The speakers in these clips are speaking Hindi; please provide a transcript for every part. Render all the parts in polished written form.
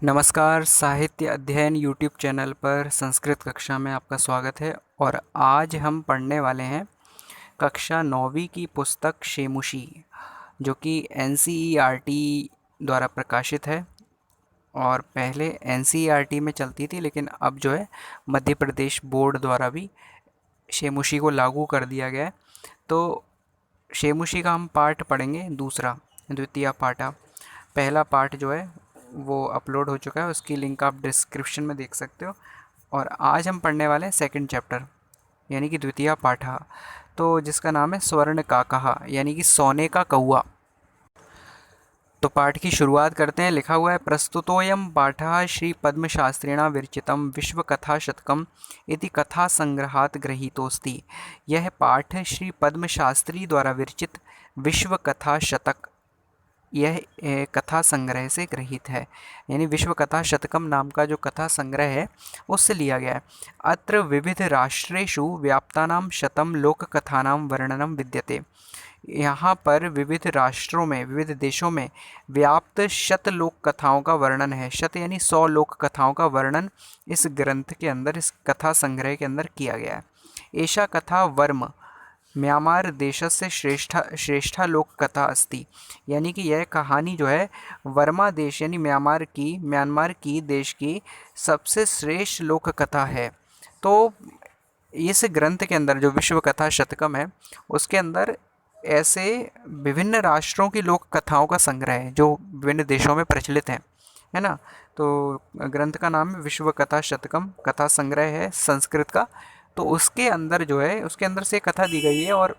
नमस्कार, साहित्य अध्ययन यूट्यूब चैनल पर संस्कृत कक्षा में आपका स्वागत है। और आज हम पढ़ने वाले हैं कक्षा 9वीं की पुस्तक शेमुशी, जो कि एनसीईआरटी द्वारा प्रकाशित है। और पहले एनसीईआरटी में चलती थी, लेकिन अब जो है मध्य प्रदेश बोर्ड द्वारा भी शेमुशी को लागू कर दिया गया है। तो शेमुशी का हम पाठ पढ़ेंगे, दूसरा द्वितीय पाठ। पहला पाठ जो है वो अपलोड हो चुका है, उसकी लिंक आप डिस्क्रिप्शन में देख सकते हो। और आज हम पढ़ने वाले हैं सेकंड चैप्टर, यानी कि द्वितीय पाठ, तो जिसका नाम है स्वर्ण काकः, यानी कि सोने का कौआ। तो पाठ की शुरुआत करते हैं। लिखा हुआ है, प्रस्तुतोऽयं पाठः श्री पद्मशास्त्रिणा विरचितं विश्वकथाशतकम् इति कथा संग्रहात् गृहीतोऽस्ति। यह पाठ श्री पद्मशास्त्री द्वारा विरचित विश्व कथा शतक, यह कथा संग्रह से गृहीत है, यानी विश्व कथा शतकम नाम का जो कथा संग्रह है उससे लिया गया है। अत्र विविध राष्ट्रेषु व्याप्तानां शतम लोक कथानां वर्णनम विद्यते। यहाँ पर विविध राष्ट्रों में, विविध देशों में व्याप्त शत लोक कथाओं का वर्णन है। शत यानी 100 लोक कथाओं का वर्णन इस ग्रंथ के अंदर, इस कथा संग्रह के अंदर किया गया है। एषा कथा वर्म म्यांमार देशस्य श्रेष्ठा लोक कथा अस्ति, यानी कि यह कहानी जो है वर्मा देश यानी म्यांमार की देश की सबसे श्रेष्ठ लोक कथा है। तो इस ग्रंथ के अंदर जो विश्व कथा शतकम है उसके अंदर ऐसे विभिन्न राष्ट्रों की लोक कथाओं का संग्रह है जो विभिन्न देशों में प्रचलित हैं, है ना। तो ग्रंथ का नाम है विश्व कथा शतकम, कथा संग्रह है संस्कृत का। तो उसके अंदर जो है, उसके अंदर से कथा दी गई है। और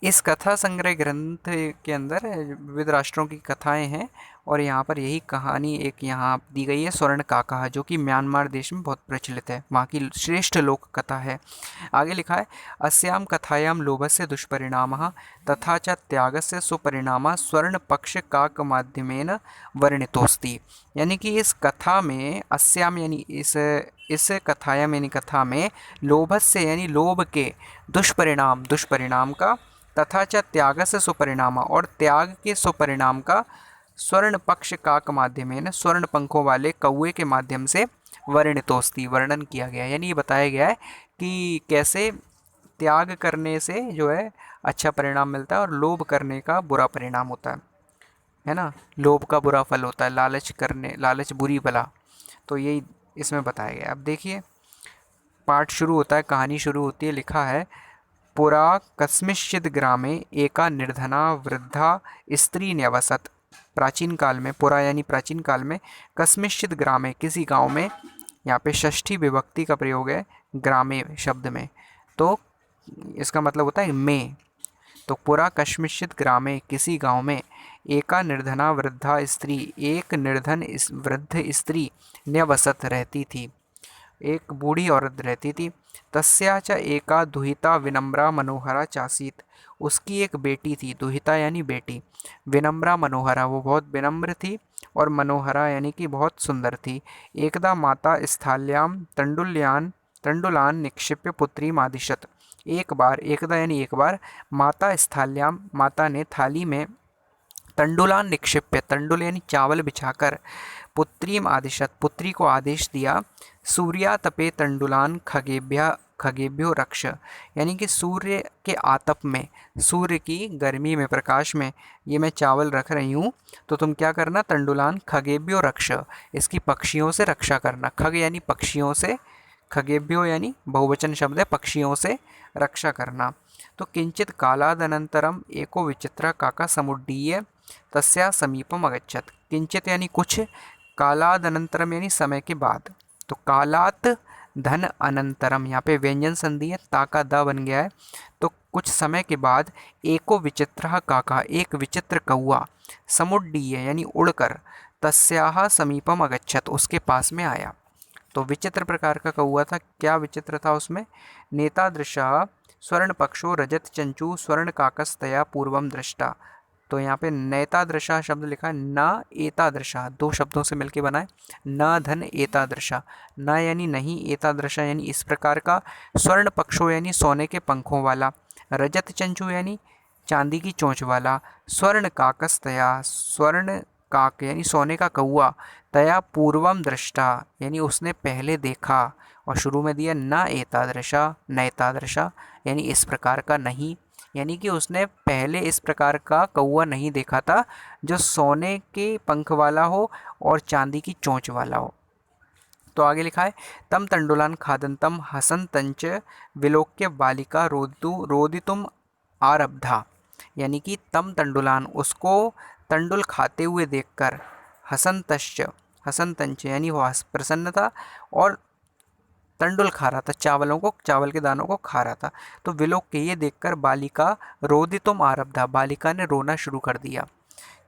इस कथा संग्रह ग्रंथ के अंदर विविध राष्ट्रों की कथाएं हैं। और यहाँ पर यही कहानी एक यहाँ दी गई है, स्वर्ण काका, जो कि म्यांमार देश में बहुत प्रचलित है, वहाँ की श्रेष्ठ लोक कथा है। आगे लिखा है, अस्याम कथायां लोभस्य दुष्परिणामः तथा च त्यागस्य सुपरिणामः स्वर्ण पक्ष काक माध्यमेन वर्णितोस्ति। यानी कि इस कथा में, अस्याम यानी इस कथायाम यानी कथा में, लोभस्य यानी लोभ के, दुष्परिणाम का, तथा च त्याग से सुपरिणाम और त्याग के सुपरिणाम का, स्वर्ण पक्ष काक माध्यमेन स्वर्ण पंखों वाले कौए के माध्यम से वर्णितोस्ति वर्णन किया गया है। यानी ये बताया गया है कि कैसे त्याग करने से जो है अच्छा परिणाम मिलता है और लोभ करने का बुरा परिणाम होता है ना। लोभ का बुरा फल होता है, लालच बुरी बला। तो यही इसमें बताया गया है। अब देखिए पाठ शुरू होता है, कहानी शुरू होती है। लिखा है, पुरा कस्मिंश्चित् ग्रामे एका निर्धना वृद्धा स्त्री न्यवसत्। प्राचीन काल में, पुरा यानी प्राचीन काल में, कस्मिंश्चित् ग्रामे किसी गांव में, यहाँ पे षष्ठी विभक्ति का प्रयोग है ग्रामे शब्द में, तो इसका मतलब होता है में। तो पुरा कस्मिंश्चित् ग्रामे किसी गांव में, एका निर्धना वृद्धा स्त्री एक निर्धन वृद्ध स्त्री न्यवसत रहती थी, एक बूढ़ी औरत रहती थी। तस्या च एका दुहिता विनम्रा मनोहरा चासीत, उसकी एक बेटी थी। दुहिता यानी बेटी, विनम्रा मनोहरा वो बहुत विनम्र थी, और मनोहरा यानी कि बहुत सुंदर थी। एकदा माता स्थाल्याम तंडुलान निक्षिप्य पुत्री मादिशत। एक बार, एकदा यानी एक बार, माता स्थाल्याम माता ने थाली में, तंडुलान निक्षिप्य, तंडुल यानी चावल बिछाकर, पुत्रीम आदिशत पुत्री को आदेश दिया। सूर्या तपे तंडुलान खगेभ्यो रक्ष, यानी कि सूर्य के आतप में, सूर्य की गर्मी में, प्रकाश में ये मैं चावल रख रही हूँ, तो तुम क्या करना, तंडुलान खगेभ्यो रक्ष, इसकी पक्षियों से रक्षा करना। खग यानी पक्षियों से, खगेभ्यो यानी बहुवचन शब्द है, पक्षियों से रक्षा करना। तो किंचित कालादनंतरम एको विचित्र काका समुड्डीय तस्या समीपम अगच्छत। किंचित यानी कुछ, कालादनंतरम यानी समय के बाद। तो कालात धन अनंतरम, यहाँ पे व्यंजन संधि है, ता का द बन गया है। तो कुछ समय के बाद, एको विचित्र काका, एक विचित्र कौआ, समुड्डीय यानी उड़कर, तस्याह समीपम अगच्छत, उसके पास में आया। तो विचित्र प्रकार का कौआ था। क्या विचित्र था उसमें, नेतादृशः स्वर्ण पक्षो रजत चंचू स्वर्ण काकस्तया पूर्वम दृष्टा। तो यहाँ पे नैतादृशा शब्द लिखा है, न एतादृशा, दो शब्दों से मिलके बना है, न धन एतादृशा, न यानी नहीं, एतादृशा यानी इस प्रकार का, स्वर्ण पक्षो यानी सोने के पंखों वाला, रजत चंचू यानी चांदी की चोंच वाला, स्वर्ण काकस्तया स्वर्ण काक यानी सोने का कौआ, तया पूर्वम दृष्टा यानी उसने पहले देखा, और शुरू में दिया न एतादृशा नैतादृशा यानी इस प्रकार का नहीं, यानी कि उसने पहले इस प्रकार का कौआ नहीं देखा था जो सोने के पंख वाला हो और चांदी की चोंच वाला हो। तो आगे लिखा है तम तंडुलान खादंतम हसंतंच विलोक्य बालिका रोदितुम आरब्धा, यानी कि तम तंडुलान उसको तंडुल खाते हुए देखकर, हसंतश्च हसंतंच यानी वह प्रसन्न था और तंडुल खा रहा था, चावल के दानों को खा रहा था। तो विलोक के ये देखकर बालिका रोदितुम आरब्धा, बालिका ने रोना शुरू कर दिया।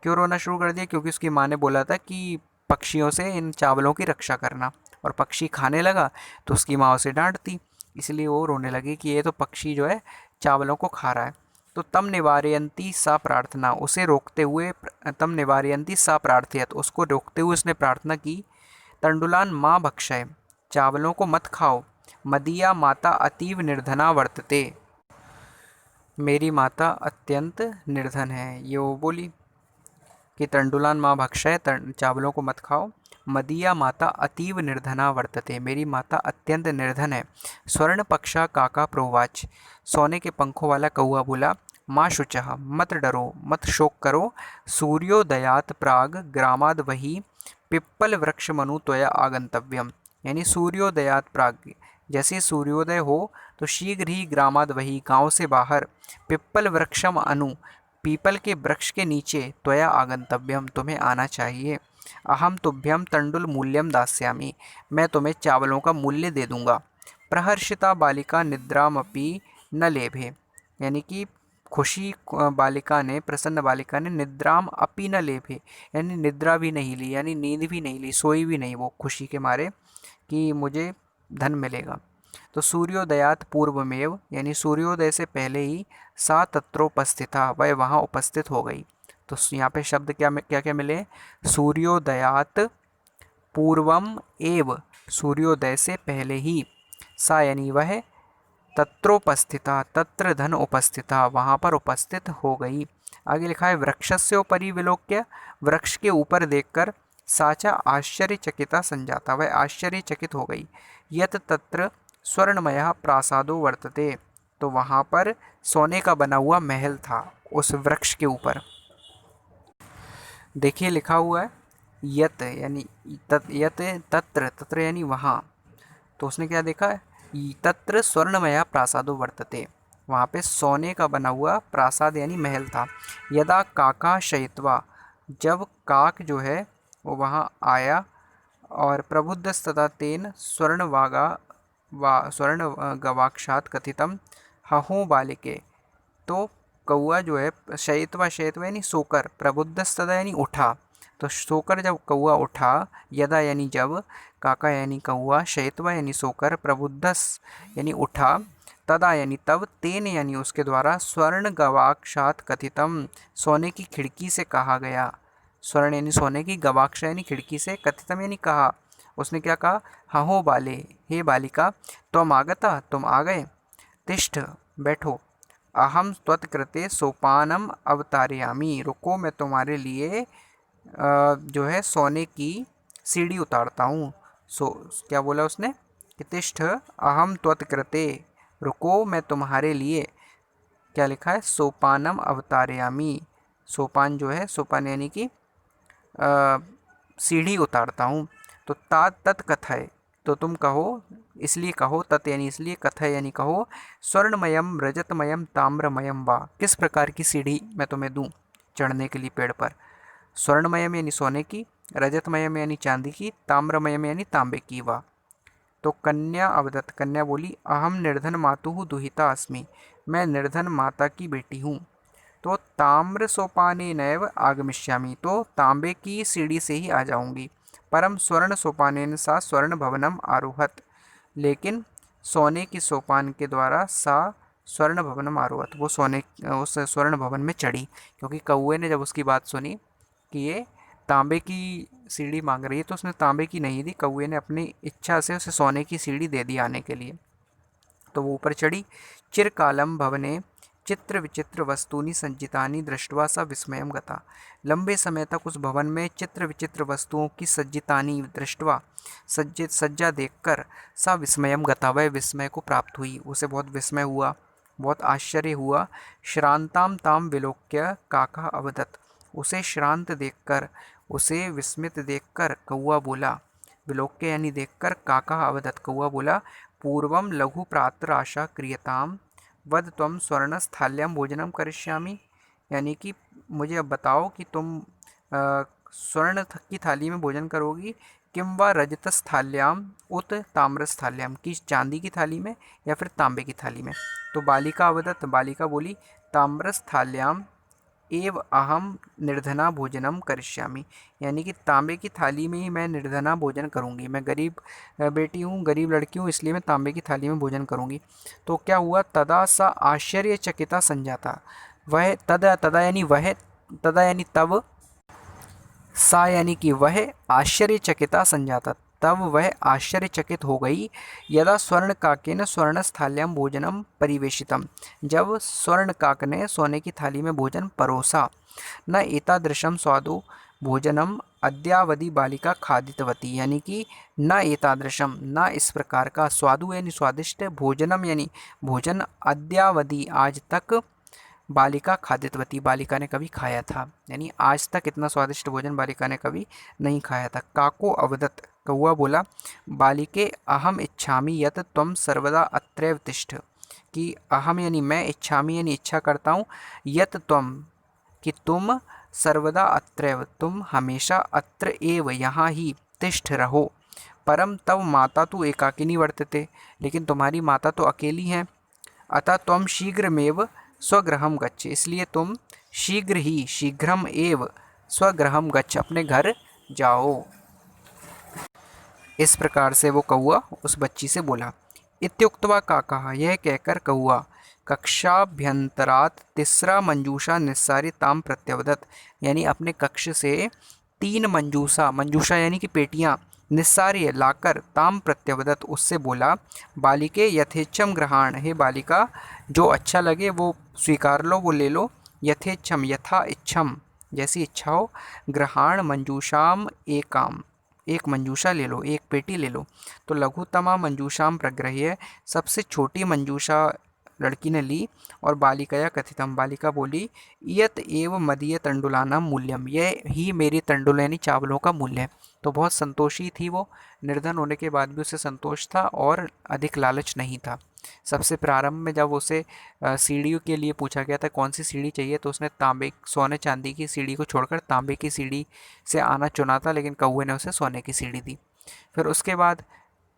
क्यों रोना शुरू कर दिया? क्योंकि उसकी माँ ने बोला था कि पक्षियों से इन चावलों की रक्षा करना, और पक्षी खाने लगा तो उसकी माँ उसे डांटती, इसलिए वो रोने लगी कि ये तो पक्षी जो है चावलों को खा रहा है। तो तम निवारयंती सा प्रार्थना, उसे रोकते हुए, तम निवारयंती सा प्रार्थयत उसको रोकते हुए उसने प्रार्थना की, तंडुलान माँ भक्षय चावलों को मत खाओ, मदिया माता अतीव निर्धना वर्तते मेरी माता अत्यंत निर्धन है। ये वो बोली कि तंडुलान माँ भक्षय चावलों को मत खाओ, मदिया माता अतीव निर्धना वर्तते मेरी माता अत्यंत निर्धन है। स्वर्ण पक्षा काका प्रोवाच, सोने के पंखों वाला कौआ बोला, माँ शुचः मत डरो मत शोक करो, सूर्योदयात प्राग ग्रामाद वही पिप्पल वृक्ष मनु त्वया आगंतव्यम, यानी सूर्योदयात प्राग जैसे सूर्योदय हो तो शीघ्र ही ग्रामाद वही गांव से बाहर, पिप्पल वृक्षम अनु पीपल के वृक्ष के नीचे, त्वया आगंतव्यम तुम्हें आना चाहिए, अहम तुभ्यम तंडुल मूल्यम दास्यामि मैं तुम्हें चावलों का मूल्य दे दूंगा। प्रहर्षिता बालिका निद्रामपि न लेभे, यानी कि खुशी बालिका ने, प्रसन्न बालिका ने निद्राम अपि न लेभे यानी निद्रा भी नहीं ली, यानी नींद भी नहीं ली, सोई भी नहीं वो खुशी के मारे कि मुझे धन मिलेगा। तो सूर्योदयात पूर्वमेव यानी सूर्योदय से पहले ही सा तत्रोपस्थिता वह वहाँ उपस्थित हो गई। तो यहाँ पे शब्द क्या क्या क्या मिले? सूर्योदयात पूर्वम एव सूर्योदय से पहले ही, सा यानी वह, तत्रोपस्थिता तत्र धन उपस्थिता वहाँ पर उपस्थित हो गई। आगे लिखा है वृक्षस्य उपरि विलोक्य वृक्ष के ऊपर देखकर, साचा आश्चर्यचकिता संजाता वह आश्चर्यचकित हो गई। यत तत्र स्वर्णमय प्रासादो वर्तते, तो वहाँ पर सोने का बना हुआ महल था उस वृक्ष के ऊपर। देखिए लिखा हुआ है यत यानी यत तत्र, तत्र यानी वहाँ। तो उसने क्या देखा है? तत्र स्वर्णमय प्रासादो वर्तते, वहाँ पे सोने का बना हुआ प्रासाद यानी महल था। यदा काका शयित्वा जब काक जो है वो वहाँ आया, और प्रबुद्धस्तदा तेन स्वर्ण गवाक्षात कथितम हहु बालिके, तो कौआ जो है शयित्वा यानी सोकर, प्रबुद्धस्तदा यानी उठा, तो सोकर जब कौआ उठा, यदा यानी जब, काका यानी कौआ, शयित्वा यानी सोकर, प्रबुद्धस यानी उठा, तदा यानी तब, तेन यानी उसके द्वारा, स्वर्ण गवाक्षात कथितम सोने की खिड़की से कहा गया, स्वर्ण यानी सोने की, गवाक्ष यानी खिड़की से, कथितम यानी कहा, उसने क्या कहा? हहो बाले हे बालिका, तुम आगता तुम आ गए, तिष्ठ बैठो, अहम त्वत्कृते सोपानम अवतारयामी रुको मैं तुम्हारे लिए जो है सोने की सीढ़ी उतारता हूँ। क्या बोला उसने कि तिष्ठ अहम त्वत्कृते रुको मैं तुम्हारे लिए, क्या लिखा है? सोपानम अवतारयामी, सोपान जो है, सोपान यानी कि सीढ़ी उतारता हूँ। तो तात तत् कथय, तो तुम कहो, इसलिए कहो, तत् यानी इसलिए, कथय यानी कहो, स्वर्णमयम रजतमयम ताम्रमयम वा, किस प्रकार की सीढ़ी मैं तुम्हें दूं चढ़ने के लिए पेड़ पर? स्वर्णमयम यानी सोने की, रजतमयम यानी चांदी की, ताम्रमयम यानी तांबे की वा। तो कन्या अवदत्त, कन्या बोली, अहम निर्धन मातुः दुहिता अस्मि मैं निर्धन माता की बेटी हूँ। तो ताम्र सोपाने नैव आगमिष्यामि, तो तांबे की सीढ़ी से ही आ जाऊंगी। परम स्वर्ण सोपानेन सा स्वर्ण भवनम आरोहत, लेकिन सोने की सोपान के द्वारा सा स्वर्ण भवनम आरोहत, वो उस स्वर्ण भवन में चढ़ी, क्योंकि कौए ने जब उसकी बात सुनी कि ये तांबे की सीढ़ी मांग रही है, तो उसने तांबे की नहीं दी, कौए ने अपनी इच्छा से उसे सोने की सीढ़ी दे दी आने के लिए। तो वो ऊपर चढ़ी। चिरकालम भवने चित्र विचित्र वस्तूनि सज्जितानि दृष्ट्वा सा विस्मयं गता। लंबे समय तक उस भवन में चित्र विचित्र वस्तुओं की सज्जितानि दृष्ट्वा, सज्जित सज्जा देखकर, सा विस्मयं गता, वह विस्मय को प्राप्त हुई, उसे बहुत विस्मय हुआ, बहुत आश्चर्य हुआ। श्रांताम ताम विलोक्य काका अवदत्, उसे श्रांत देखकर, उसे विस्मित देखकर कौआ बोला, विलोक्य यानी देखकर, काका अवदत् कौआ बोला, पूर्वम लघु प्रात्र आशा क्रियताम वद त्वम स्वर्णस्थाल्याम भोजनम करिष्यामि, यानी कि मुझे अब बताओ कि तुम स्वर्ण की थाली में भोजन करोगी, किम वा रजतस्थाल्याम उत ताम्रस्थाल्याम, की चांदी की थाली में या फिर तांबे की थाली में। तो बालिका अवदत्, बालिका बोली, ताम्रस्थाल्याम एव अहम निर्धना भोजनम करिष्यामि, यानी कि तांबे की थाली में ही मैं निर्धना भोजन करूंगी, मैं गरीब बेटी हूँ, गरीब लड़की हूँ, इसलिए मैं तांबे की थाली में भोजन करूंगी। तो क्या हुआ, तदा सा आश्चर्यचकिता संजाता, वह तदा, तदा यानी वह, तदा यानी तब, सा यानी कि वह, आश्चर्यचकिता संजाता, तब वह आश्चर्यचकित हो गई। यदा स्वर्णकाकेन स्वर्णस्थाल्याम भोजनम परिवेशितम, जब स्वर्णकाक ने सोने की थाली में भोजन परोसा। न एतादृशम स्वादु भोजनम अद्यावधि बालिका खादितवती, यानी कि न एतादृशम, न इस प्रकार का, स्वादु यानी स्वादिष्ट, भोजनम यानी भोजन, अद्यावधि आज तक, बालिका खादितवती, बालिका ने कभी खाया था, यानी आज तक इतना स्वादिष्ट भोजन बालिका ने कभी नहीं खाया था। काको अवदत्, कौआ बोला, बालिके अहम इच्छामि यत त्वम सर्वदा अत्रैव तिष्ठ, कि अहम यानी मैं, इच्छामि यानी इच्छा करता हूँ, यत त्वम, कि तुम, सर्वदा अत्रैव, तुम हमेशा, अत्र एव यहाँ ही, तिष्ठ रहो, परम तव माता तु एकाकिनी वर्तते, लेकिन तुम्हारी माता तो अकेली हैं, अतः त्वम शीघ्रमेव स्वगृहम गच्छ, इसलिए तुम शीघ्र ही, शीघ्रम एव स्वगृहम गच्छ, अपने घर जाओ। इस प्रकार से वो कौआ उस बच्ची से बोला। इत्युक्त्वा काकः, यह कहकर कौआ कक्षाभ्यंतरात् तिस्रा मंजूषा निस्सारी ताम प्रत्यवदत्, यानी अपने कक्ष से 3 मंजूषा, मंजूषा यानी कि पेटियां, निस्सार्य लाकर, ताम प्रत्यवदत् उससे बोला, बालिके यथेच्छम ग्रहाण, हे बालिका जो अच्छा लगे वो स्वीकार लो, वो ले लो, यथेच्छम यथा इच्छम, जैसी इच्छा हो, ग्रहाण मंजूषाम एकाम, एक मंजूषा ले लो, एक पेटी ले लो। तो लघुतमा मंजूषाम प्रग्रह्य, सबसे छोटी मंजूषा लड़की ने ली, और बालिकया कथितम, बालिका बोली, यत एव मदीय तंडुलानाम मूल्यम, यह ही मेरी तंडुल यानी चावलों का मूल्य है। तो बहुत संतोषी थी वो, निर्धन होने के बाद भी उसे संतोष था और अधिक लालच नहीं था। सबसे प्रारंभ में जब उसे सीढ़ी के लिए पूछा गया था कौन सी सीढ़ी चाहिए, तो उसने तांबे, सोने चांदी की सीढ़ी को छोड़कर तांबे की सीढ़ी से आना चुना था, लेकिन कौवे ने उसे सोने की सीढ़ी दी। फिर उसके बाद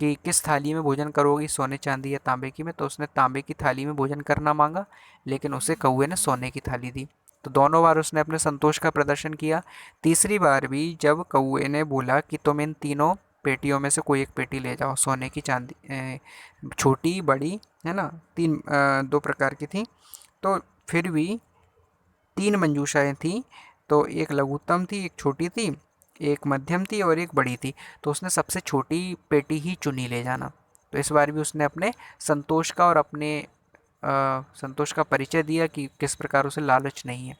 कि किस थाली में भोजन करोगी, सोने चांदी या तांबे की में, तो उसने तांबे की थाली में भोजन करना मांगा, लेकिन उसे कौवे ने सोने की थाली दी। तो दोनों बार उसने अपने संतोष का प्रदर्शन किया। तीसरी बार भी जब कौवे ने बोला कि तुम इन तीनों पेटियों में से कोई एक पेटी ले जाओ, सोने की, चांदी, छोटी बड़ी, है ना, 2 प्रकार की थी, तो फिर भी 3 मंजूषाएँ थीं, तो एक लघुत्तम थी, एक छोटी थी, एक मध्यम थी और एक बड़ी थी। तो उसने सबसे छोटी पेटी ही चुनी ले जाना। तो इस बार भी उसने अपने संतोष का और अपने संतोष का परिचय दिया कि किस प्रकार उसे लालच नहीं है।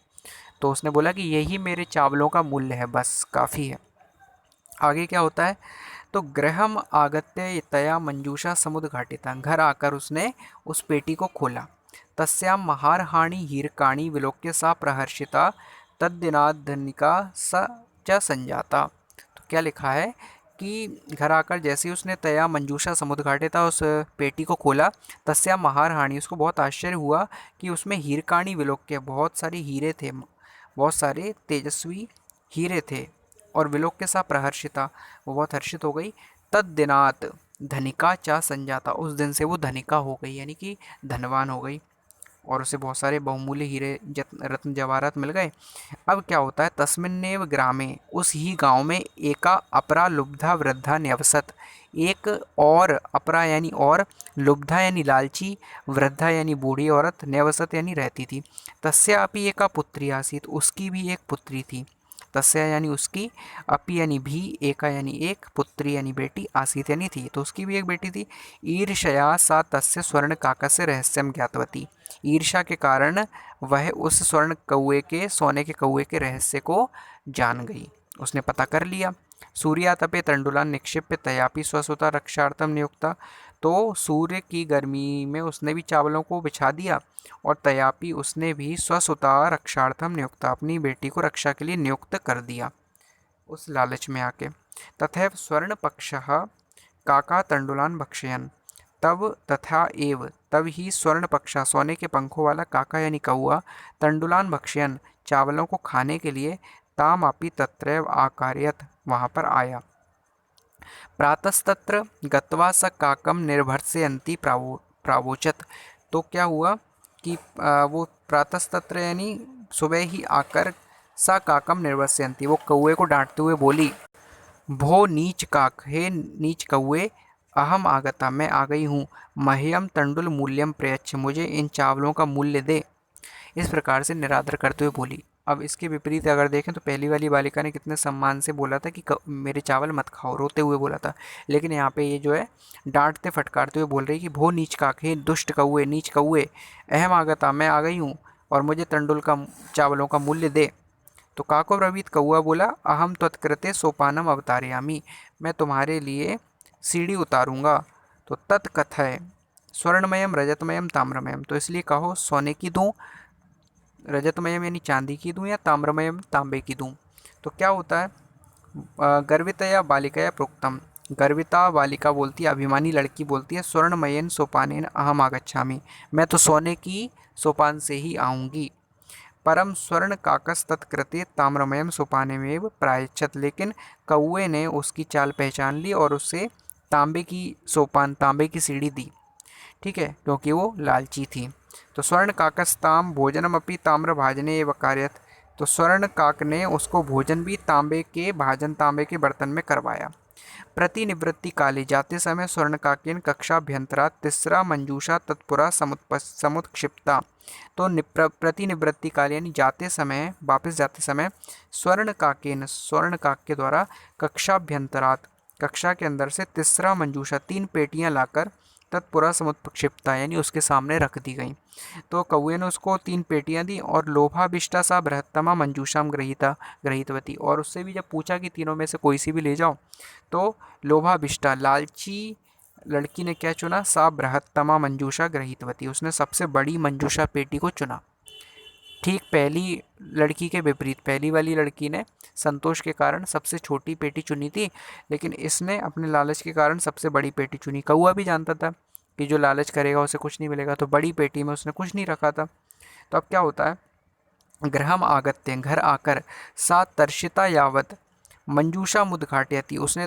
तो उसने बोला कि यही मेरे चावलों का मूल्य है, बस काफ़ी है। आगे क्या होता है, तो गृहम आगत्य तया मंजूषा समुद्घाटिता, घर आकर उसने उस पेटी को खोला। तस्याम महारहाणि हीरकाणि विलोक्य सा प्रहर्षिता तद्दिनाधनिका स च संजाता। तो क्या लिखा है कि घर आकर जैसे ही उसने तया मंजूषा समुद्घाटिता, उस पेटी को खोला, तस्याम महारहाणि, उसको बहुत आश्चर्य हुआ कि उसमें हीरकाणि विलोक्य, बहुत सारे हीरे थे, बहुत सारे तेजस्वी हीरे थे, और विलोक्य सा प्रहर्षिता, वो बहुत हर्षित हो गई। तद दिनात धनिका चा संजाता, उस दिन से वो धनिका हो गई, यानी कि धनवान हो गई, और उसे बहुत सारे बहुमूल्य हीरे रत्न जवाहरात मिल गए। अब क्या होता है, तस्मिन्नेव ग्रामे, उस ही गांव में, एका अपरा लुब्धा वृद्धा न्यवसत, एक और, अपरा यानी और, लुब्धा यानी लालची, वृद्धा यानी बूढ़ी औरत, न्यवसत यानी रहती थी। तस्यापि एका पुत्री आसीत, उसकी भी एक पुत्री थी। तस्या यानी उसकी, अपि यानी भी, एका यानी एक, पुत्री यानी बेटी, आसीत यानी थी, तो उसकी भी एक बेटी थी। ईर्ष्या सा तस्य स्वर्ण काकस्य रहस्यम ज्ञातवती, ईर्ष्या के कारण वह उस स्वर्ण कौए के, सोने के कौए के रहस्य को जान गई। उसने पता कर लिया। सूर्यातपे तंडुलान निक्षिप्य तयापि स्वसुता रक्षार्थम नियुक्ता। तो सूर्य की गर्मी में उसने भी चावलों को बिछा दिया और तयापि उसने भी स्वसुता रक्षार्थम नियुक्ता, अपनी बेटी को रक्षा के लिए नियुक्त कर दिया उस लालच में आके। तथैव स्वर्ण पक्षः काका तंडुलान भक्षयन। तब तथा एव तब ही स्वर्ण पक्षा, सोने के पंखों वाला काका यानी कौआ, तंडुलान भक्षयन, चावलों को खाने के लिए, तामापि तत्रैव आकारयत, वहां पर आया। प्रातस्तत्र गत्वा स काकम निर्भर्सयन्ति प्रावोचत। तो क्या हुआ कि वो प्रातस्तत्र यानी सुबह ही आकर सा काकम निर्भर्सयन्ति, वो कौए को डांटते हुए बोली, भो नीच काक, हे नीच कौए, अहम आगता, मैं आ गई हूँ, मह्यम तंडुल मूल्यम प्रयच्छ, मुझे इन चावलों का मूल्य दे। इस प्रकार से निरादर करते हुए बोली। अब इसके विपरीत अगर देखें तो पहली वाली बालिका ने कितने सम्मान से बोला था कि मेरे चावल मत खाओ, रोते हुए बोला था। लेकिन यहाँ पे ये जो है डांटते फटकारते हुए बोल रही कि भो नीच काक, हे दुष्ट कौए, नीच कौए, अहम आगता, मैं आ गई हूँ और मुझे तंडुल का, चावलों का मूल्य दे। तो काको ब्रवीत, कौआ बोला, अहम त्वत्कृते सोपानम अवतारयामी, मैं तुम्हारे लिए सीढ़ी उतारूंगा। तो तत्कथय स्वर्णमयम रजतमयम ताम्रमयम, तो इसलिए कहो सोने की दूं, रजतमयम यानी चांदी की दूं, या ताम्रमयम तांबे की दूं। तो क्या होता है, गर्वितया बालिकाया प्रोक्तम, गर्विता बालिका बोलती है, अभिमानी लड़की बोलती है, स्वर्णमयन सोपानेन अहम आगच्छामि, मैं तो सोने की सोपान से ही आऊँगी। परम स्वर्ण काकस तत्कृते ताम्रमयम सोपानेमेव प्रायच्छत, लेकिन कौए ने उसकी चाल पहचान ली और उससे तांबे की सोपान, तांबे की सीढ़ी दी। ठीक है, क्योंकि वो लालची थी। तो स्वर्ण काकस्ताम भोजनम अपनी ताम्र भाजने एवं कार्यत, तो स्वर्ण काक ने उसको भोजन भी तांबे के भाजन, तांबे के बर्तन में करवाया। प्रतिनिवृत्ति काले, जाते समय स्वर्ण काकेन कक्षाभ्यंतरा तिसरा मंजूषा तत्पुरा समुत्क्षिप्ता। तो प्रतिनिवृत्ति काल यानी जाते समय, वापस जाते समय, स्वर्ण काकेन, स्वर्ण काक के द्वारा, कक्षाभ्यंतरात, कक्षा के अंदर से, तीसरा मंजूषा, 3 पेटियां लाकर, तत्पुरा समुत्क्षिप्ता यानी उसके सामने रख दी गई। तो कौए ने उसको 3 पेटियां दी और लोभाभिष्टा सा बृहत्तमा मंजूषाम ग्रहीतवती, और उससे भी जब पूछा कि तीनों में से कोई सी भी ले जाओ, तो लोभाभिष्टा लालची लड़की ने क्या चुना, सा बृहत्तमा मंजूषा ग्रहीतवती, उसने सबसे बड़ी मंजूषा पेटी को चुना। ठीक पहली लड़की के विपरीत, पहली वाली लड़की ने संतोष के कारण सबसे छोटी पेटी चुनी थी, लेकिन इसने अपने लालच के कारण सबसे बड़ी पेटी चुनी। कौआ भी जानता था कि जो लालच करेगा उसे कुछ नहीं मिलेगा, तो बड़ी पेटी में उसने कुछ नहीं रखा था। तो अब क्या होता है, गृहम आगत्य, घर आकर, सा तर्षिता यावत मंजूषा मुद्घाटयति, उसने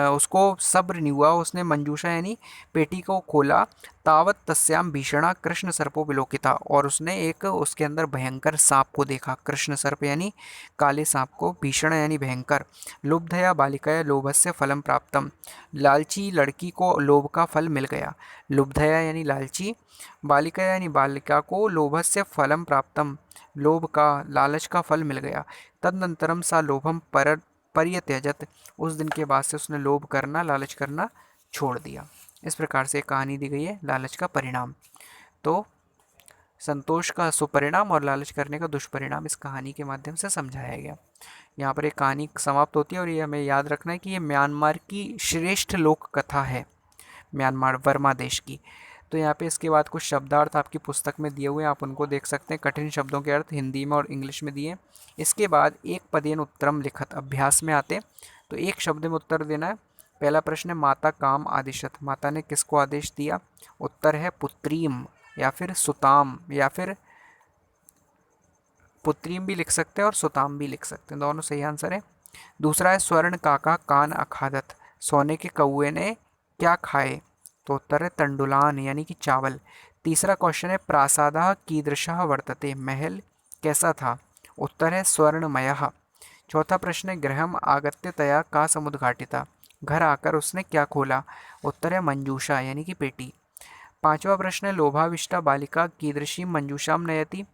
उसको सब्र नहीं हुआ, उसने मंजूषा यानी पेटी को खोला, तावत तस्याम भीषणा कृष्ण सर्पो विलोकिता, और उसने एक उसके अंदर भयंकर सांप को देखा, कृष्ण सर्प यानी काले सांप को, भीषण यानी भयंकर। लुब्धया बालिकाया लोभस्य फलम प्राप्तम, लालची लड़की को लोभ का फल मिल गया। लुब्धया यानी लालची, बालिका यानी बालिका को, लोभस्य फलम प्राप्तम, लोभ का, लालच का फल मिल गया। तदनंतरम सा लोभम परित्यजत, उस दिन के बाद से उसने लोभ करना, लालच करना छोड़ दिया। इस प्रकार से कहानी दी गई है, लालच का परिणाम। तो संतोष का सुपरिणाम और लालच करने का दुष्परिणाम इस कहानी के माध्यम से समझाया गया। यहाँ पर एक कहानी समाप्त होती है और ये हमें याद रखना है कि ये म्यांमार की श्रेष्ठ लोक कथा है, म्यांमार वर्मा देश की। तो यहाँ पे इसके बाद कुछ शब्दार्थ आपकी पुस्तक में दिए हुए हैं, आप उनको देख सकते हैं। कठिन शब्दों के अर्थ हिंदी में और इंग्लिश में दिए। इसके बाद एक पदेन उत्तरम लिखत अभ्यास में आते, तो एक शब्द में उत्तर देना है। पहला प्रश्न है, माता काम आदिशत, माता ने किसको आदेश दिया? उत्तर है पुत्रीम या फिर सुताम, या फिर पुत्रीम भी लिख सकते हैं और सुताम भी लिख सकते हैं, दोनों सही आंसर है। दूसरा है, स्वर्ण काका कान अखादत, सोने के कौए ने क्या खाए? तो उत्तर है तंडुलान यानी कि चावल। तीसरा क्वेश्चन है, प्रासादः कीदृशः वर्तते, महल कैसा था? उत्तर है स्वर्णमयः। चौथा प्रश्न है, गृहम आगत्य तया का समुद्घाटिता, घर आकर उसने क्या खोला? उत्तर है मंजूषा यानी कि पेटी। पांचवा प्रश्न है, लोभाविष्टा बालिका कीदृशी मंजूषाम नयति,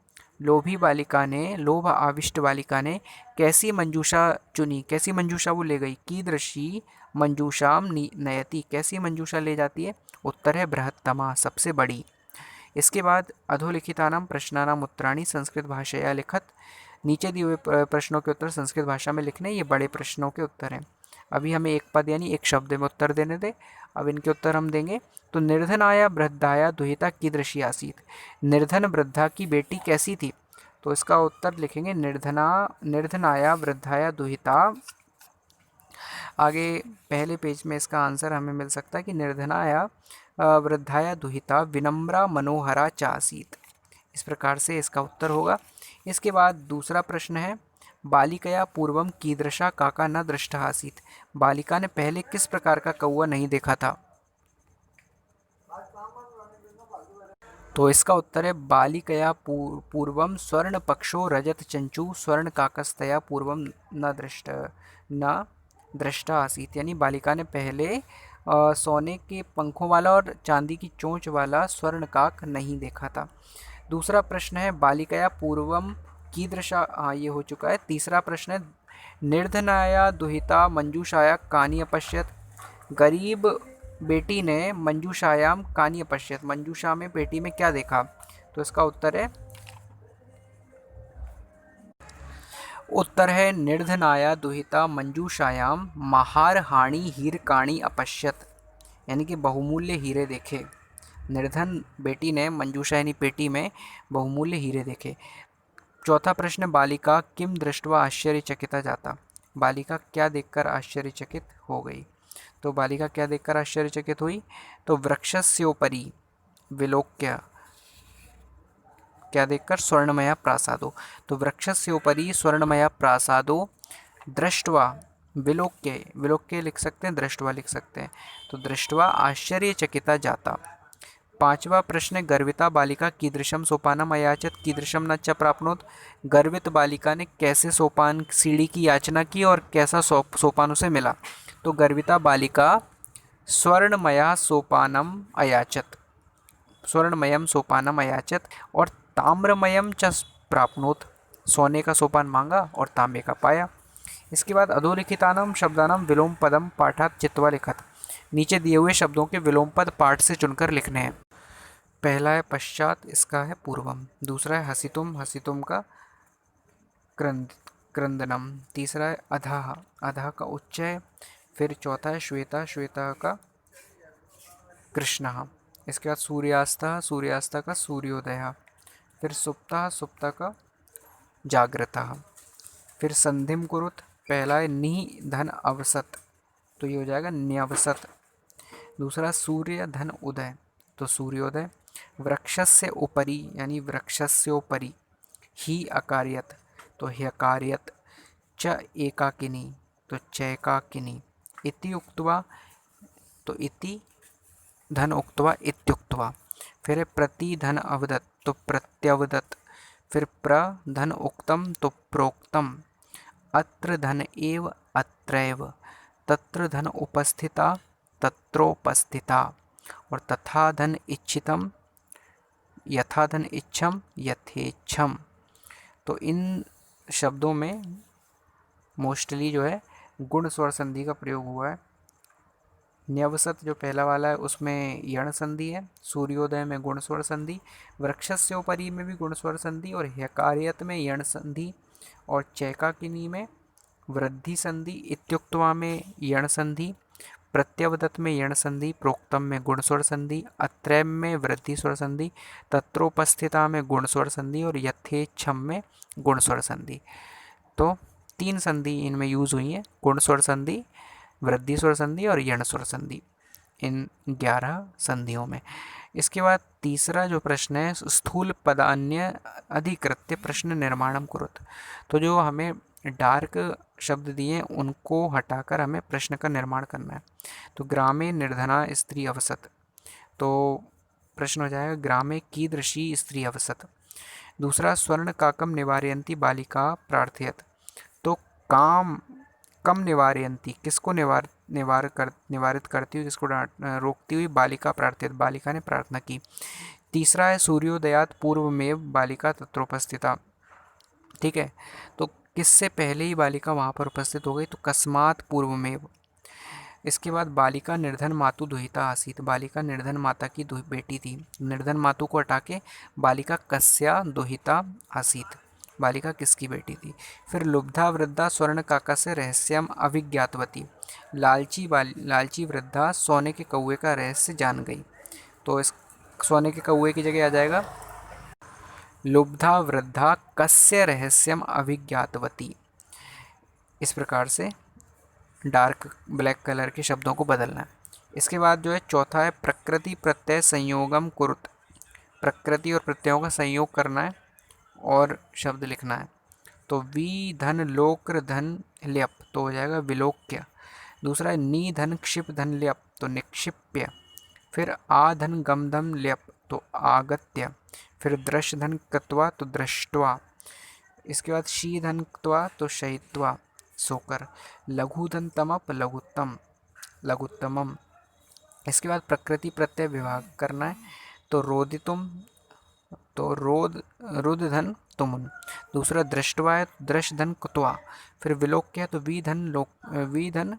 लोभी बालिका ने, लोभ आविष्ट बालिका ने कैसी मंजूषा चुनी, कैसी मंजूषा वो ले गई? कीदृशी मंजूषाम नयति, कैसी मंजूषा ले जाती है? उत्तर है बृहत्तमा, सबसे बड़ी। इसके बाद अधोलिखितानां प्रश्नानाम् उत्तराणि संस्कृत भाषया लिखत। नीचे दिए हुए प्रश्नों के उत्तर संस्कृत भाषा में लिखने, ये बड़े प्रश्नों के उत्तर हैं। अभी हमें एक पद यानी एक शब्द में उत्तर देने दे। अब इनके उत्तर हम देंगे। तो निर्धनाया वृद्धाया दुहिता कीदृशी आसीत, निर्धन वृद्धा की बेटी कैसी थी? तो इसका उत्तर लिखेंगे निर्धनाया वृद्धाया दुहिता। आगे पहले पेज में इसका आंसर हमें मिल सकता है कि निर्धनाया वृद्धाया दुहिता विनम्रा मनोहरा च आसीत। इस प्रकार से इसका उत्तर होगा। इसके बाद दूसरा प्रश्न है, बालिकया पूर्वम कीदृशा काका न दृष्टा आसीत, बालिका ने पहले किस प्रकार का कौवा नहीं देखा था? तो इसका उत्तर है बालिकया पूर्वम स्वर्ण पक्षो रजत चंचू स्वर्ण काकस्तया पूर्वम न दृष्टा आसीत, यानी बालिका ने पहले सोने के पंखों वाला और चांदी की चोंच वाला स्वर्ण काक नहीं देखा था। दूसरा प्रश्न है, बालिकया पूर्वम कीदृशा, हाँ ये हो चुका है। तीसरा प्रश्न है, निर्धनाया दुहिता मंजूषाया कानी अपश्यत, गरीब बेटी ने मंजूषायाम कानी अपश्यत, मंजूषा में बेटी में क्या देखा? तो इसका उत्तर है निर्धनाया दुहिता मंजूषायाम महारहाणी हीरकाणी अपश्यत, यानी कि बहुमूल्य हीरे देखे। निर्धन बेटी ने मंजूषा यानी पेटी में बहुमूल्य हीरे देखे। चौथा प्रश्न, बालिका किम दृष्ट्वा आश्चर्यचकिता जाता, बालिका क्या देखकर आश्चर्यचकित हो गई? तो बालिका क्या देखकर आश्चर्यचकित हुई? तो वृक्षस्योपरि विलोक्य, क्या देखकर? स्वर्णमया प्रासादो। तो वृक्षस्योपरि स्वर्णमया प्रासादो दृष्ट्वा विलोक्य, विलोक्य लिख सकते हैं, दृष्ट्वा लिख सकते हैं, तो दृष्ट्वा आश्चर्यचकिता जाता। पांचवा प्रश्न, गर्विता बालिका कीदृशम सोपानम अयाचत कीदृशम न च प्राप्नोत, गर्वित बालिका ने कैसे सोपान सीढ़ी की याचना की और कैसा सोपान उसे मिला? तो गर्विता बालिका स्वर्णमया सोपानम अयाचत, स्वर्णमयम सोपानम अयाचत और ताम्रमयम च प्राप्नोत, सोने का सोपान मांगा और तांबे का पाया। इसके बाद अधोलिखितानाम शब्दानाम विलोम पदम पाठात चित्वा लिखत, नीचे दिए हुए शब्दों के विलोम पद पाठ से चुनकर लिखने हैं। पहला है पश्चात, इसका है पूर्वम। दूसरा है हसितुम, हसितुम का क्रंदनम। तीसरा है अधः, अधः का उच्चय। फिर चौथा है श्वेता, श्वेता का कृष्णः। इसके बाद सूर्यास्तः, सूर्यास्त का सूर्योदय। फिर सुप्ता, सुप्ता का जागृतः। फिर संधिम कुरुत, पहला है नि धन अवसत, तो ये हो जाएगा न्यवसत। दूसरा सूर्य धन उदय, तो सूर्योदय। वृक्षस्य उपरि यानी वृक्षस्योपरि, ही अकार्यत, तो ह्यकार्यत। च एकाकिनी, तो चैकाकिनी। इति उक्त्वा, तो इति धन उक्त्वा इत्युक्त्वा। फिर प्रति धन अवदत, तो प्रत्यवदत। फिर प्र धन उक्तम, तो प्रोक्तम। अत्र धन एव, अत्रैव। तत्र धन उपस्थिता, तत्रोपस्थिता। और तथा धन इच्छितम, यथा धन इच्छम, यथेच्छम। तो इन शब्दों में मोस्टली जो है गुण स्वर संधि का प्रयोग हुआ है। न्यवसत जो पहला वाला है उसमें यण संधि है, सूर्योदय में गुण स्वर संधि, वृक्षस्योपरि में भी गुण स्वर संधि, और ह्यकार्यत में यण संधि, और चैकाकिनी में वृद्धि संधि, इत्युक्त्वा में यण संधि, प्रत्यवदत में यण संधि, प्रोक्तम में गुण स्वर संधि, अत्रैव में वृद्धि स्वर संधि, तत्रोपस्थिता में गुण स्वर संधि, और यथेच्छम में गुण स्वर संधि। तो तीन संधि इनमें यूज हुई है, गुण स्वर संधि, वृद्धि स्वर संधि और यण स्वर संधि, इन 11 संधियों में। इसके बाद तीसरा जो प्रश्न है, स्थूल पदान्य अधिकृत्य प्रश्न निर्माणम कुरुत। तो जो हमें डार्क शब्द दिए उनको हटाकर हमें प्रश्न का निर्माण करना है। तो ग्रामे निर्धना स्त्री अवसत, तो प्रश्न हो जाएगा ग्रामे कीदृशी स्त्री अवसत। दूसरा, स्वर्ण काकम निवारयंती बालिका प्रार्थयत, तो काम कम निवारयंती, किसको निवारित करती हुई, किसको रोकती हुई, बालिका प्रार्थयत, बालिका ने प्रार्थना की। तीसरा है सूर्योदयात पूर्वमेव बालिका तत्रोपस्थिता, ठीक है, तो किससे पहले ही बालिका वहाँ पर उपस्थित हो गई, तो कस्मात पूर्वमेव। इसके बाद बालिका निर्धन मातु दुहिता आसीत, बालिका निर्धन माता की बेटी थी। निर्धन मातु को हटा के बालिका कस्या दुहिता आसीत, बालिका किसकी बेटी थी। फिर लुब्धा वृद्धा स्वर्ण काका से रहस्यम अभिज्ञातवती, लालची वृद्धा सोने के कौए का रहस्य जान गई। तो इस सोने के कौए की जगह आ जाएगा लुब्धा वृद्धा कस्य रहस्यम अभिज्ञातवती। इस प्रकार से डार्क ब्लैक कलर के शब्दों को बदलना है। इसके बाद जो है चौथा है प्रकृति प्रत्यय संयोगम कुरुत, प्रकृति और प्रत्ययों का संयोग करना है और शब्द लिखना है। तो वी धन लोक्र धन ल्यप तो हो जाएगा विलोक्य। दूसरा है नी धन क्षिप धन ल्यप तो निक्षिप्य। फिर आ धन गम धन ल्यप तो आगत्य। फिर दृश धन कृत्वा तो दृष्ट्वा। इसके बाद शी धन क्त्वा तो शयित्वा सोकर। लघु धन तमप लघुत्तम लघुत्तमम। इसके बाद प्रकृति प्रत्यय विभाग करना है। तो रोदितुम तो रुद धन तुमुन। दूसरा दृष्टवा है दृश धन कुत्वा। फिर विलोक्य है तो वी धन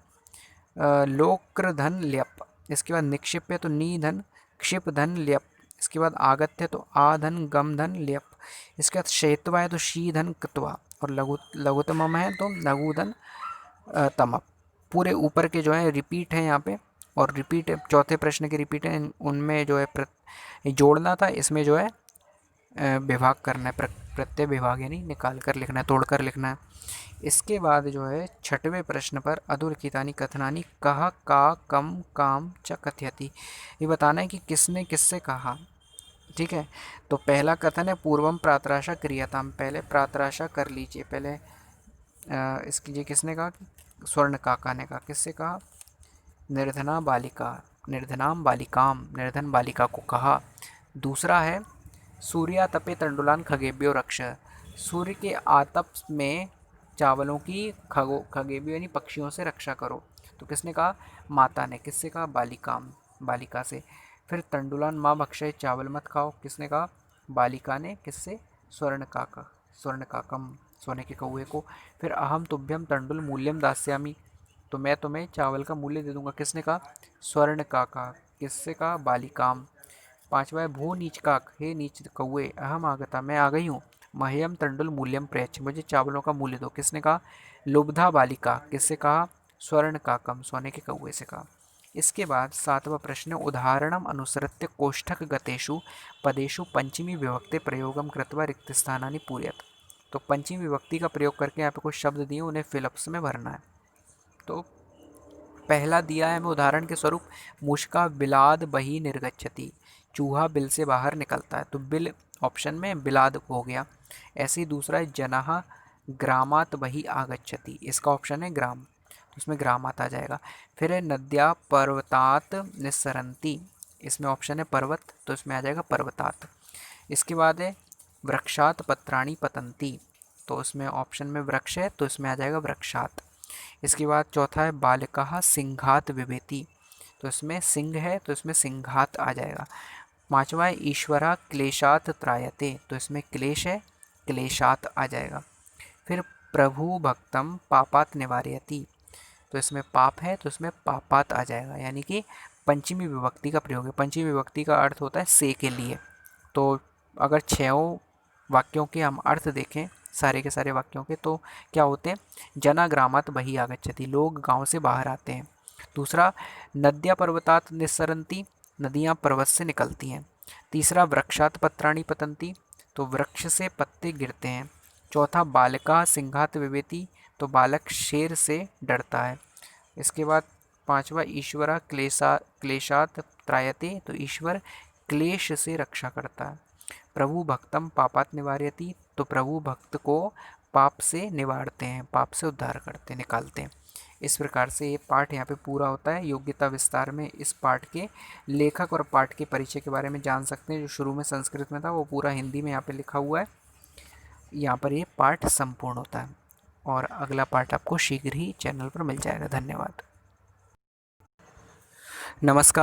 लोक्र धन ल्यप। इसके बाद निक्षिप्य है तो नी धन क्षिप धन ल्यप। इसके बाद आगत्य है तो आ धन गम धन ल्यप। इसके बाद शैत्वा है तो शी धन कृत्वा। और लघुतमम है तो लघु धन तमप। पूरे ऊपर के जो है रिपीट है यहाँ पे, और रिपीट चौथे प्रश्न के रिपीट है, उनमें जो है जोड़ना था, इसमें जो है विभाग करना है, प्रत्यय विभाग यानी निकाल कर लिखना है, तोड़ कर लिखना है। इसके बाद जो है छठवें प्रश्न पर अधोलिखितानि कथनानि कह का कम काम च कथयति, ये बताना है कि किसने किससे कहा। ठीक है, तो पहला कथन है पूर्वम प्रातराशा क्रियाताम, पहले प्रातराशा कर लीजिए। पहले इसके लिए किसने कहा, स्वर्ण काका ने कहा। किससे कहा, निर्धना बालिका, निर्धनाम बालिकाम, निर्धन बालिका को कहा। दूसरा है सूर्यातपे तंडुलान खगेभ्यो रक्ष, सूर्य के आतप में चावलों की खगेभ्यो यानी पक्षियों से रक्षा करो। तो किसने कहा, माता ने। किससे कहा, बालिकाम, बालिका से। फिर तंडुलान माँ भक्षय, चावल मत खाओ, किसने कहा, बालिका ने। किससे, स्वर्ण काकम, सोने के कौए को। फिर अहम तुभ्यम तंडुल मूल्यम दास्यामी, तो मैं तुम्हें चावल का मूल्य दे दूंगा, किसने कहा, स्वर्ण काका। किससे कहा, बालिकाम। पांचवा है भू नीच काक, हे नीच कौए, अहम आगता, मैं आ गई हूँ। मह्यम तंडुल मूल्यम प्रयच्छ, मुझे चावलों का मूल्य दो, किसने कहा, लुब्धा बालिका। किससे कहा, स्वर्ण काकम, सोने के कौए से कहा। इसके बाद सातवां प्रश्न, उदाहरणम अनुसृत्य कोष्ठक गतेषु पदेषु पंचमी विभक्ति प्रयोगम कृत्वा रिक्त स्थानानि पूरयत, तो पंचमी विभक्ति का प्रयोग करके यहाँ पे कुछ शब्द दिए, उन्हें फिलअप्स में भरना है। तो पहला दिया है हमें उदाहरण के स्वरूप, मुष्का बिलाद बही निर्गच्छति, चूहा बिल से बाहर निकलता है, तो बिल ऑप्शन में बिलाद हो गया। ऐसे ही दूसरा है जनाह ग्रामात बही आगच्छति, इसका ऑप्शन है ग्राम, तो इसमें ग्रामात आ जाएगा। फिर है नद्या पर्वतात निस्सरंती, इसमें ऑप्शन है पर्वत, तो इसमें आ जाएगा पर्वतात। इसके बाद है वृक्षात पत्राणी पतंती, तो उसमें ऑप्शन में वृक्ष है, तो इसमें आ जाएगा वृक्षात। इसके बाद चौथा है बालिका सिंघात विभेति, तो इसमें सिंह है, तो इसमें सिंघात आ जाएगा। पांचवा है ईश्वरा क्लेशात त्रायते, तो इसमें क्लेश है, क्लेशात आ जाएगा। फिर प्रभु भक्तम पापात निवारयति, तो इसमें पाप है, तो इसमें पापात आ जाएगा, यानी कि पंचमी विभक्ति का प्रयोग है। पंचमी विभक्ति का अर्थ होता है से के लिए। तो अगर छयों वाक्यों के हम अर्थ देखें, सारे के सारे वाक्यों के, तो क्या होते हैं, जना ग्रामात बही आगच्छति, लोग गांव से बाहर आते हैं। दूसरा नद्या पर्वतात निस्सरंती, नदियां पर्वत से निकलती हैं। तीसरा वृक्षात पत्राणी पतंती, तो वृक्ष से पत्ते गिरते हैं। चौथा बालिका सिंघात विवेती, तो बालक शेर से डरता है। इसके बाद पांचवा ईश्वरा क्लेशात त्रायते, तो ईश्वर क्लेश से रक्षा करता है। प्रभु भक्तम पापात निवारयति, तो प्रभु भक्त को पाप से निवारते हैं, पाप से उद्धार करते, निकालते हैं। इस प्रकार से ये पाठ यहाँ पे पूरा होता है। योग्यता विस्तार में इस पाठ के लेखक और पाठ के परिचय के बारे में जान सकते हैं। जो शुरू में संस्कृत में था वो पूरा हिंदी में यहाँ पे लिखा हुआ है। यहाँ पर ये पाठ संपूर्ण होता है और अगला पाठ आपको शीघ्र ही चैनल पर मिल जाएगा। धन्यवाद। नमस्कार।